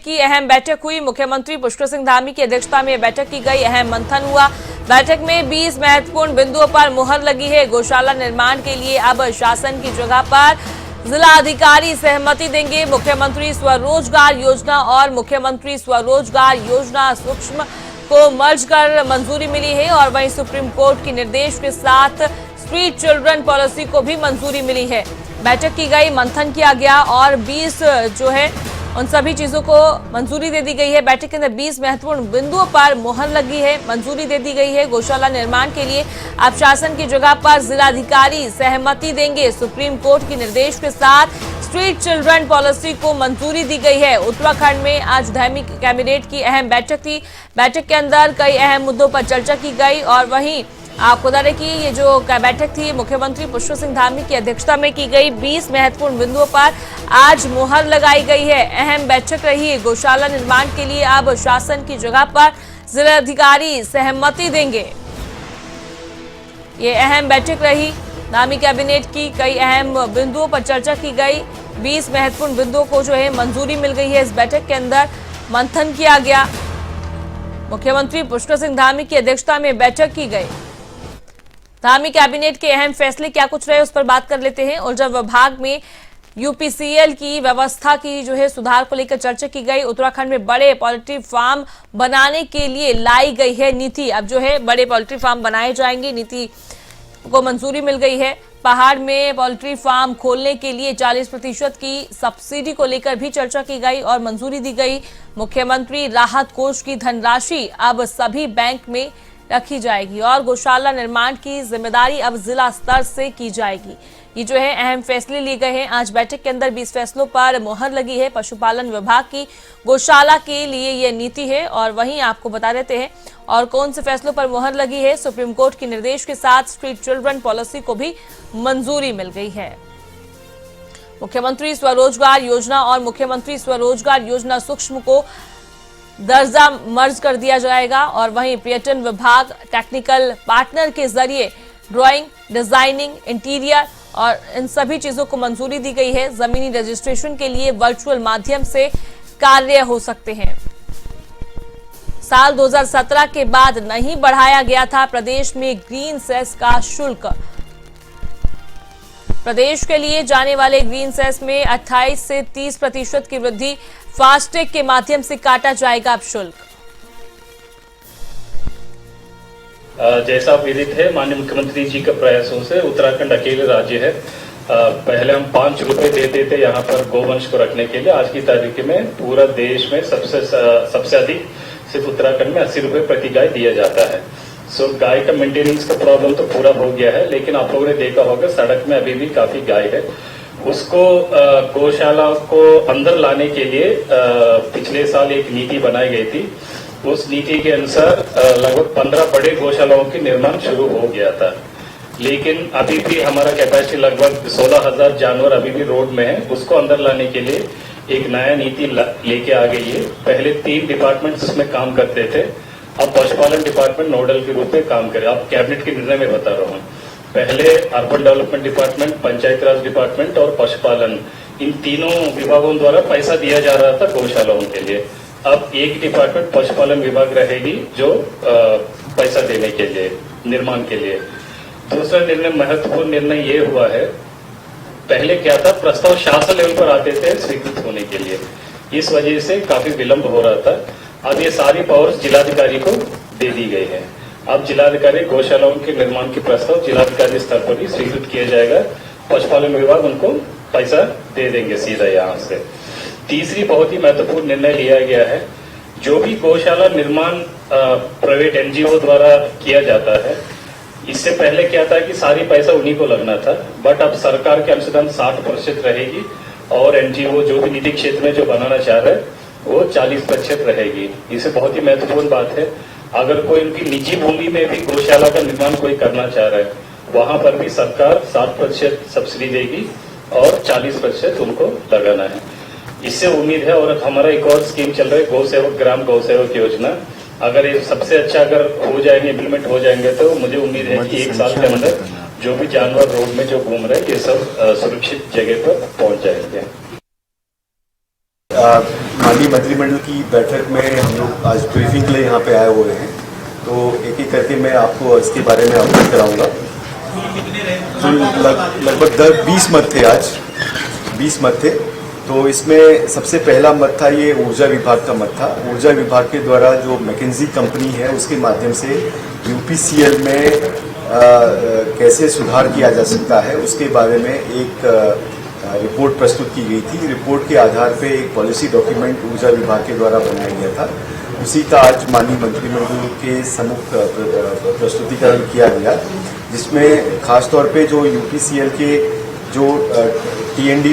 की अहम बैठक हुई। मुख्यमंत्री पुष्कर सिंह धामी की अध्यक्षता में बैठक की गई, अहम मंथन हुआ। बैठक में 20 महत्वपूर्ण बिंदुओं पर मुहर लगी है। गौशाला निर्माण के लिए अब शासन की जगह पर जिला अधिकारी सहमति देंगे। मुख्यमंत्री स्वरोजगार योजना और मुख्यमंत्री स्वरोजगार योजना सूक्ष्म को मर्ज कर मंजूरी मिली है और वहीं सुप्रीम कोर्ट के निर्देश के साथ स्ट्रीट चिल्ड्रन पॉलिसी को भी मंजूरी मिली है। बैठक की गई, मंथन किया गया और 20 जो है उन सभी चीजों को मंजूरी दे दी गई है। बैठक के अंदर 20 महत्वपूर्ण बिंदुओं पर मुहर लगी है, मंजूरी दे दी गई है। गौशाला निर्माण के लिए अब शासन की जगह पर जिलाधिकारी सहमति देंगे। सुप्रीम कोर्ट के निर्देश के साथ स्ट्रीट चिल्ड्रन पॉलिसी को मंजूरी दी गई है। उत्तराखंड में आज धामी कैबिनेट की अहम बैठक थी। बैठक के अंदर कई अहम मुद्दों पर चर्चा की गई और वहीं आपको बता दें कि ये जो बैठक थी मुख्यमंत्री पुष्कर सिंह धामी की अध्यक्षता में की गई। 20 महत्वपूर्ण बिंदुओं पर आज मुहर लगाई गई है। अहम बैठक रही है। गौशाला निर्माण के लिए अब शासन की जगह पर जिलाधिकारी सहमति देंगे। ये अहम बैठक रही धामी कैबिनेट की। कई अहम बिंदुओं पर चर्चा की गई। 20 महत्वपूर्ण बिंदुओं को जो है मंजूरी मिल गई है। इस बैठक के अंदर मंथन किया गया। मुख्यमंत्री पुष्कर सिंह धामी की अध्यक्षता में बैठक की गई। धामी कैबिनेट के अहम फैसले क्या कुछ रहे उस पर बात कर लेते हैं। ऊर्जा विभाग में यूपीसीएल की व्यवस्था की जो है सुधार को लेकर चर्चा की गई। उत्तराखंड में बड़े पोल्ट्री फार्म बनाने के लिए लाई गई है नीति। अब जो है बड़े पोल्ट्री फार्म बनाए जाएंगे, नीति को मंजूरी मिल गई है। पहाड़ में पोल्ट्री फार्म खोलने के लिए 40% की सब्सिडी को लेकर भी चर्चा की गई और मंजूरी दी गई। मुख्यमंत्री राहत कोष की धनराशि अब सभी बैंक में रखी जाएगी और गौशाला निर्माण की जिम्मेदारी अब जिला स्तर से की जाएगी। ये जो है अहम फैसले लिए गए हैं। आज बैठक के अंदर 20 फैसलों पर मुहर लगी है। पशुपालन विभाग की गौशाला के लिए ये नीति है और वहीं आपको बता देते हैं और कौन से फैसलों पर मुहर लगी है। सुप्रीम कोर्ट के निर्देश के साथ स्ट्रीट चिल्ड्रन पॉलिसी को भी मंजूरी मिल गई है। मुख्यमंत्री स्वरोजगार योजना और मुख्यमंत्री स्वरोजगार योजना सूक्ष्म को दर्जा मर्ज कर दिया जाएगा और वहीं पर्यटन विभाग टेक्निकल पार्टनर के जरिए ड्राइंग, डिजाइनिंग, इंटीरियर और इन सभी चीजों को मंजूरी दी गई है। जमीनी रजिस्ट्रेशन के लिए वर्चुअल माध्यम से कार्य हो सकते हैं। साल 2017 के बाद नहीं बढ़ाया गया था प्रदेश में ग्रीन सेस का शुल्क। प्रदेश के लिए जाने वाले ग्रीन सेस में 28 से 30% की वृद्धि। फास्टैग के माध्यम से काटा जाएगा अब शुल्क। जैसा विदित है, माननीय मुख्यमंत्री जी के प्रयासों से उत्तराखंड अकेले राज्य है। पहले हम 5 रुपए देते थे यहाँ पर गोवंश को रखने के लिए। आज की तारीख में पूरा देश में सबसे अधिक सिर्फ उत्तराखंड में 80 रुपए प्रति गाय दिया जाता है। सो गाय का मेंटेनेंस का प्रॉब्लम तो पूरा हो गया है, लेकिन आप लोगों ने देखा होगा सड़क में अभी भी काफी गाय है। उसको गौशाला को अंदर लाने के लिए पिछले साल एक नीति बनाई गई थी। उस नीति के अनुसार लगभग 15 बड़े गौशालाओं की निर्माण शुरू हो गया था, लेकिन अभी भी हमारा कैपेसिटी लगभग 16,000 जानवर अभी भी रोड में है। उसको अंदर लाने के लिए एक नया नीति लेके आ गई है। पहले 3 डिपार्टमेंट्स इसमें काम करते थे, अब पशुपालन डिपार्टमेंट नोडल के रूप में काम करे। अब कैबिनेट के निर्णय में बता रहा हूँ। पहले अर्बन डेवलपमेंट डिपार्टमेंट, पंचायत राज डिपार्टमेंट और पशुपालन, इन तीनों विभागों द्वारा पैसा दिया जा रहा था गौशालाओं के लिए। अब एक डिपार्टमेंट पशुपालन विभाग रहेगी जो पैसा देने के लिए, निर्माण के लिए। दूसरा निर्णय, महत्वपूर्ण निर्णय ये हुआ है, पहले क्या था, प्रस्ताव शासन लेवल पर आते थे स्वीकृत होने के लिए, इस वजह से काफी विलंब हो रहा था। अब ये सारी पावर्स जिलाधिकारी को दे दी गई है। अब जिलाधिकारी गौशालाओं के निर्माण के प्रस्ताव जिलाधिकारी स्तर पर ही स्वीकृत किया जाएगा। पशुपालन विभाग उनको पैसा दे देंगे सीधा यहाँ से। तीसरी बहुत ही महत्वपूर्ण निर्णय लिया गया है, जो भी गौशाला निर्माण प्राइवेट एनजीओ द्वारा किया जाता है, इससे पहले क्या था कि सारी पैसा उन्हीं को लगना था, बट अब सरकार के अंशदान 60% रहेगी और एनजीओ जो भी निजी क्षेत्र में जो बनाना चाह रहे हैं वो 40% रहेगी। इसे बहुत ही महत्वपूर्ण बात है। अगर कोई उनकी निजी भूमि में भी गौशाला का निर्माण कोई करना चाह रहा है, वहां पर भी सरकार 60% सब्सिडी देगी और 40% उनको लगाना है। इससे उम्मीद है, और हमारा एक और स्कीम चल रहा है गौ सेवक ग्राम गौ सेवक योजना। अगर ये सबसे अच्छा अगर हो जाएंगे, इम्प्लीमेंट हो जाएंगे, तो मुझे उम्मीद है कि 1 साल के अंदर जो भी जानवर रोड में जो घूम रहे हैं ये सब सुरक्षित जगह पर पहुंच जाएंगे। माननीय मंत्रिमंडल की बैठक में हम लोग आज ब्रीफिंग के लिए यहाँ पे आए हुए हैं, तो एक एक करके मैं आपको इसके बारे में अवगत कराऊंगा। तो लगभग 20 मत थे आज, 20 मत थे। तो इसमें सबसे पहला मत था, ये ऊर्जा विभाग का मत था। ऊर्जा विभाग के द्वारा जो मैकेंजी कंपनी है उसके माध्यम से यूपीसीएल में कैसे सुधार किया जा सकता है उसके बारे में एक रिपोर्ट प्रस्तुत की गई थी। रिपोर्ट के आधार पे एक पॉलिसी डॉक्यूमेंट ऊर्जा विभाग के द्वारा बनाया गया था। उसी का आज माननीय मंत्रिमंडल के सम्मुख प्रस्तुतिकरण किया गया, जिसमें खासतौर पे जो यूपीसीएल के जो टीएनडी